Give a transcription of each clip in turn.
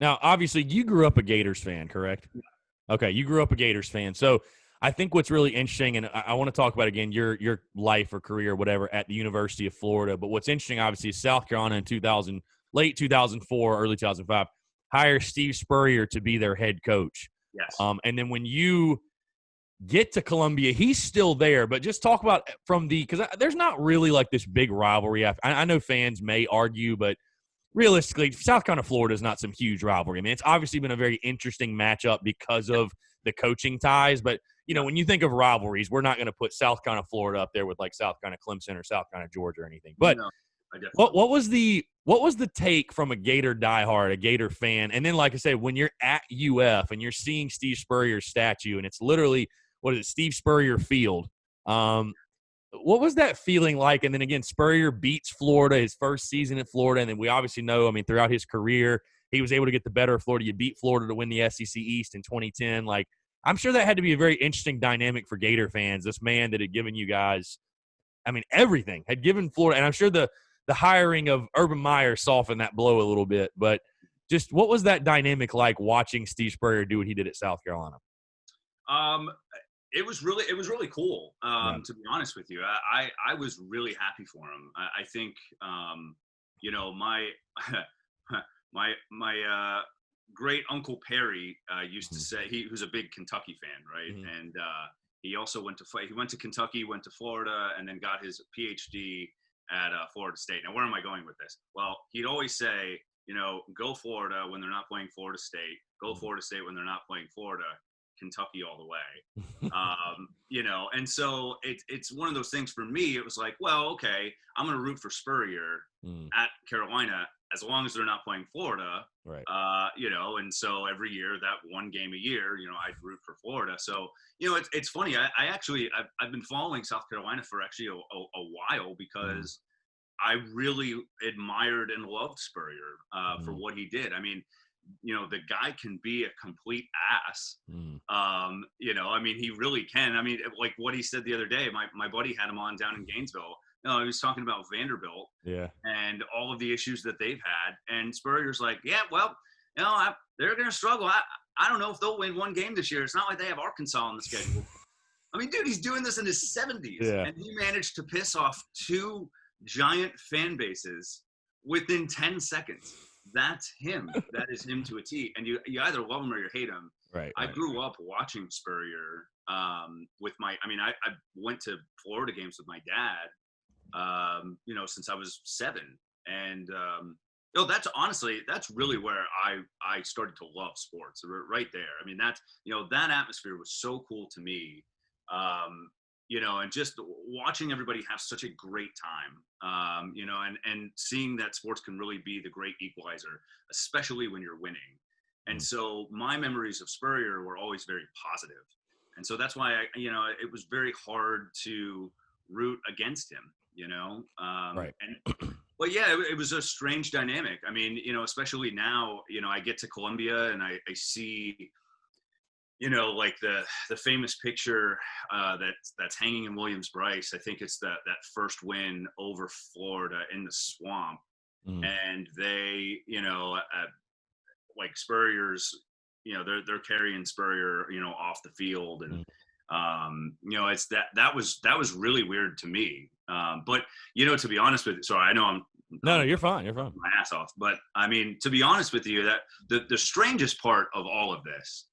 Now, obviously, you grew up a Gators fan, correct? Okay, you grew up a Gators fan. So I think what's really interesting, and I want to talk about, again, your life or career, whatever, at the University of Florida. But what's interesting, obviously, is South Carolina in 2000, late 2004, early 2005, hires Steve Spurrier to be their head coach. Yes. And then when you get to Columbia, he's still there. But just talk about because there's not really like this big rivalry. I know fans may argue, but realistically, South Carolina, Florida is not some huge rivalry. I mean, it's obviously been a very interesting matchup because of the coaching ties. But, when you think of rivalries, we're not going to put South Carolina, Florida up there with like South Carolina, Clemson or South Carolina, Georgia or anything. But No, what was the take from a Gator diehard, a Gator fan? And then, like I said, when you're at UF and you're seeing Steve Spurrier's statue and it's literally, Steve Spurrier Field. What was that feeling like? And then again, Spurrier beats Florida his first season at Florida. And then we obviously know, I mean, throughout his career, he was able to get the better of Florida. You beat Florida to win the SEC East in 2010. Like, I'm sure that had to be a very interesting dynamic for Gator fans. This man that had given you guys, I mean, everything, had given Florida. And I'm sure the hiring of Urban Meyer softened that blow a little bit. But just what was that dynamic like watching Steve Spurrier do what he did at South Carolina? It was really cool. To be honest with you, I was really happy for him. I think, my great uncle Perry used to say, he was a big Kentucky fan, right? Mm-hmm. And he also went to Kentucky, went to Florida, and then got his PhD at Florida State. Now, where am I going with this? Well, he'd always say, go Florida when they're not playing Florida State. Go Florida State when they're not playing Florida. Kentucky all the way. And so it's one of those things for me. It was like, well, okay, I'm going to root for Spurrier at Carolina as long as they're not playing Florida. Right. And so every year, that one game a year, I'd root for Florida. So, it's funny. I've been following South Carolina for actually a while because I really admired and loved Spurrier for what he did. I mean, the guy can be a complete ass. He really can. I mean, like what he said the other day, my buddy had him on down in Gainesville. He was talking about Vanderbilt and all of the issues that they've had. And Spurrier's like, yeah, well, they're going to struggle. I don't know if they'll win one game this year. It's not like they have Arkansas on the schedule. I mean, dude, he's doing this in his 70s. Yeah. And he managed to piss off two giant fan bases within 10 seconds. That's him. That is him to a T. And you either love him or you hate him. Right. I grew up watching Spurrier with I went to Florida games with my dad, since I was 7. And, that's really where I started to love sports right there. I mean, that atmosphere was so cool to me. And just watching everybody have such a great time, and seeing that sports can really be the great equalizer, especially when you're winning. And so my memories of Spurrier were always very positive. And so that's why, it was very hard to root against him, Right. But yeah, it was a strange dynamic. I mean, especially now, I get to Columbia and I see, like the famous picture that's hanging in Williams-Brice. I think it's that first win over Florida in the swamp. And they, like Spurrier's, they're carrying Spurrier, off the field. And, it's that was really weird to me. But, to be honest with you, sorry, I know No, you're fine. You're fine. My ass off. But I mean, to be honest with you, that the strangest part of all of this,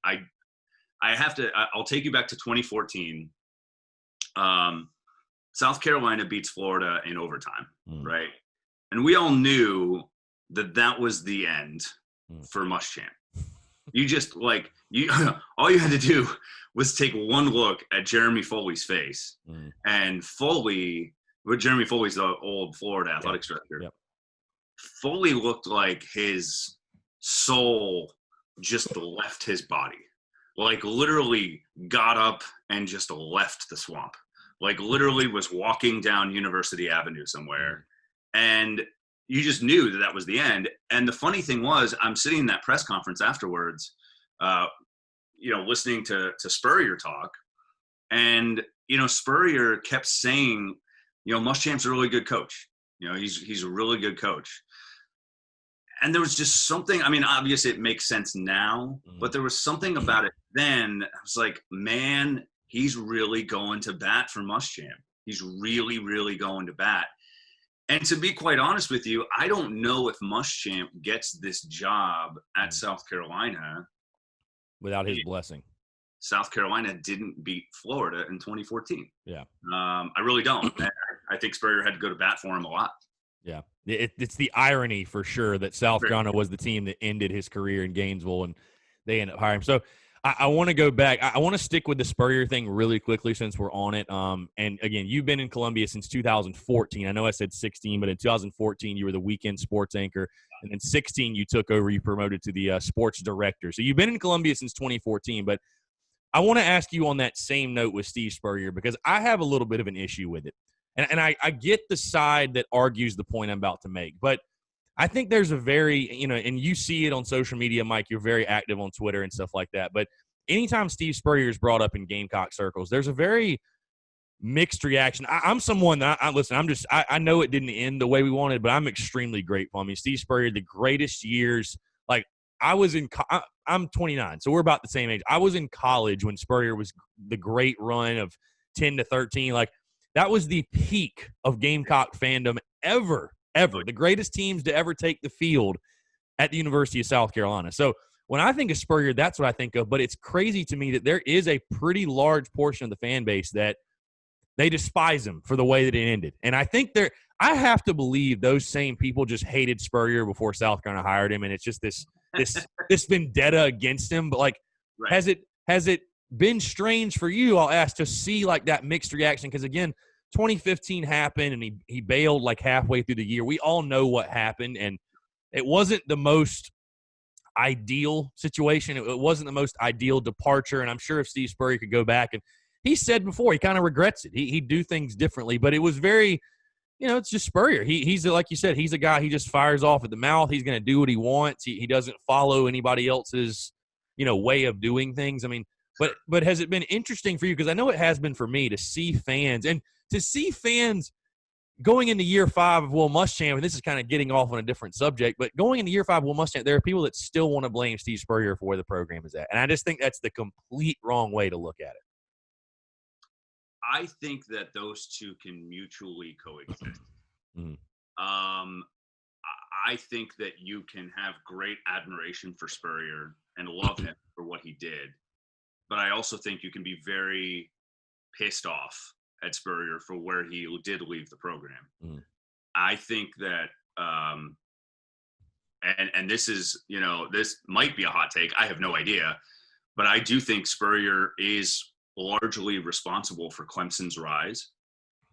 I'll take you back to 2014. South Carolina beats Florida in overtime, right? And we all knew that was the end for Muschamp. You just all you had to do was take one look at Jeremy Foley's face, and Jeremy Foley's the old Florida athletics director. Yep. Foley looked like his soul just left his body. Like literally got up and just left the swamp. Like literally was walking down University Avenue somewhere. And you just knew that was the end. And the funny thing was, I'm sitting in that press conference afterwards, listening to Spurrier talk. And, Spurrier kept saying, Muschamp's a really good coach. He's a really good coach. And there was just something, I mean, obviously it makes sense now, but there was something about it then. I was like, man, he's really going to bat for Muschamp. He's really, really going to bat. And to be quite honest with you, I don't know if Muschamp gets this job at South Carolina without his blessing. South Carolina didn't beat Florida in 2014. Yeah. I really don't. I think Spurrier had to go to bat for him a lot. Yeah. It's the irony for sure that South Carolina was the team that ended his career in Gainesville, and they ended up hiring him. So I want to go back. I want to stick with the Spurrier thing really quickly since we're on it. And again, you've been in Columbia since 2014. I know I said 16, but in 2014 you were the weekend sports anchor, and then 16 you took over. You promoted to the sports director. So you've been in Columbia since 2014. But I want to ask you on that same note with Steve Spurrier, because I have a little bit of an issue with it, and I get the side that argues the point I'm about to make, but I think there's a very, and you see it on social media, Mike, you're very active on Twitter and stuff like that. But anytime Steve Spurrier is brought up in Gamecock circles, there's a very mixed reaction. I'm someone that I know it didn't end the way we wanted, but I'm extremely grateful. I mean, Steve Spurrier, the greatest years, like I'm 29, so we're about the same age. I was in college when Spurrier was the great run of 10 to 13. Like, that was the peak of Gamecock fandom ever. The greatest teams to ever take the field at the University of South Carolina. So when I think of Spurrier, that's what I think of. But it's crazy to me that there is a pretty large portion of the fan base that they despise him for the way that it ended. And I think I have to believe those same people just hated Spurrier before South Carolina hired him, and it's just this vendetta against him. But like, right. has it been strange for you, I'll ask, to see like that mixed reaction? Because again, 2015 happened and he bailed like halfway through the year. We all know what happened, and it wasn't the most ideal situation. It wasn't the most ideal departure, and I'm sure if Steve Spurrier could go back, and he said before he kind of regrets it. He'd do things differently, but it was very, it's just Spurrier. He's like you said, he's a guy, he just fires off at the mouth. He's going to do what he wants. He doesn't follow anybody else's, way of doing things. I mean, but has it been interesting for you? Because I know it has been for me to see fans going into year 5 of Will Muschamp, and this is kind of getting off on a different subject, but going into year 5 of Will Muschamp, there are people that still want to blame Steve Spurrier for where the program is at. And I just think that's the complete wrong way to look at it. I think that those two can mutually coexist. Mm-hmm. I think that you can have great admiration for Spurrier and love him for what he did. But I also think you can be very pissed off at Spurrier for where he did leave the program. Mm. I think that, and this is, this might be a hot take. I have no idea. But I do think Spurrier is largely responsible for Clemson's rise.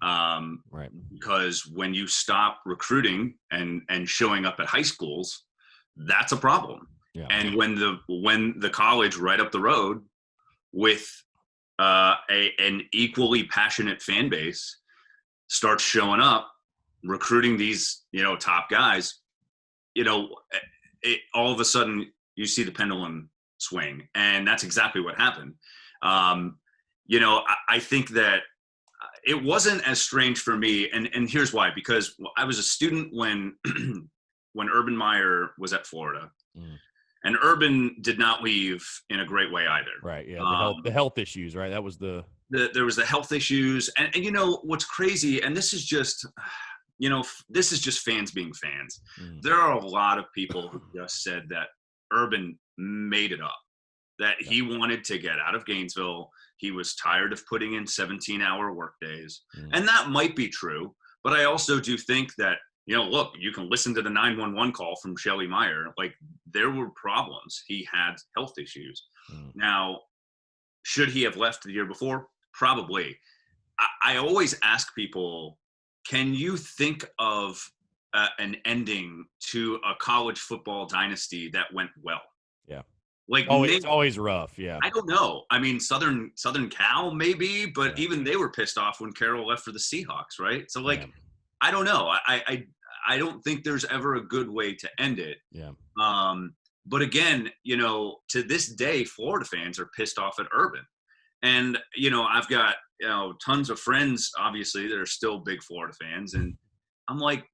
Right. Because when you stop recruiting and showing up at high schools, that's a problem. Yeah. And when the college right up the road with an equally passionate fan base starts showing up, recruiting these, top guys, all of a sudden you see the pendulum swing, and that's exactly what happened. I think that it wasn't as strange for me, and here's why. Because I was a student when Urban Meyer was at Florida. Mm. And Urban did not leave in a great way either. Right. Yeah. The health issues. Right. That was there was the health issues, and what's crazy, and this is just fans being fans. Mm. There are a lot of people who just said that Urban made it up, that he wanted to get out of Gainesville. He was tired of putting in 17-hour workdays, and that might be true. But I also do think that, look, you can listen to the 911 call from Shelly Meyer. Like, there were problems. He had health issues. Mm. Now, should he have left the year before? Probably. I always ask people, can you think of an ending to a college football dynasty that went well? Yeah. Like, it's always rough. Yeah. I don't know. I mean, Southern Cal maybe, but Yeah. even they were pissed off when Carroll left for the Seahawks, right? So, like, Yeah. I don't know. I don't think there's ever a good way to end it. Yeah. But again, to this day, Florida fans are pissed off at Urban. And, I've got, tons of friends, obviously, that are still big Florida fans. And I'm like,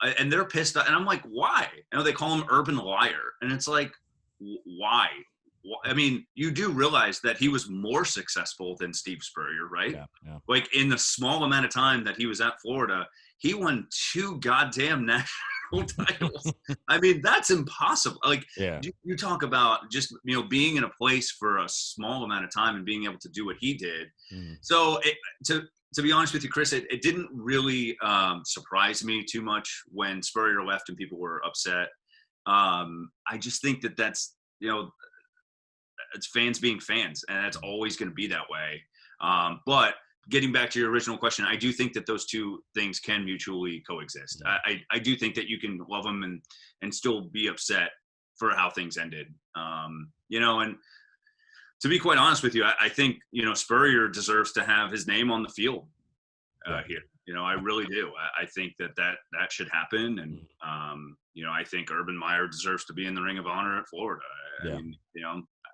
and they're pissed. And I'm like, why? They call him Urban Liar. And it's like, why? I mean, you do realize that he was more successful than Steve Spurrier, right? Yeah. Like in the small amount of time that he was at Florida, he won 2 goddamn national titles. I mean, that's impossible. Like, you talk about just, being in a place for a small amount of time and being able to do what he did. So to be honest with you, Chris, it didn't really surprise me too much when Spurrier left and people were upset. I just think that that's, it's fans being fans, and that's always going to be that way. But getting back to your original question, I do think that those two things can mutually coexist. I do think that you can love them and still be upset for how things ended. And to be quite honest with you, I think, Spurrier deserves to have his name on the field here. I really do. I think that should happen. And, I think Urban Meyer deserves to be in the Ring of Honor at Florida. I mean,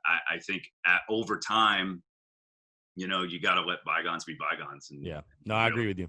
I think over time, you got to let bygones be bygones. And, I agree with you.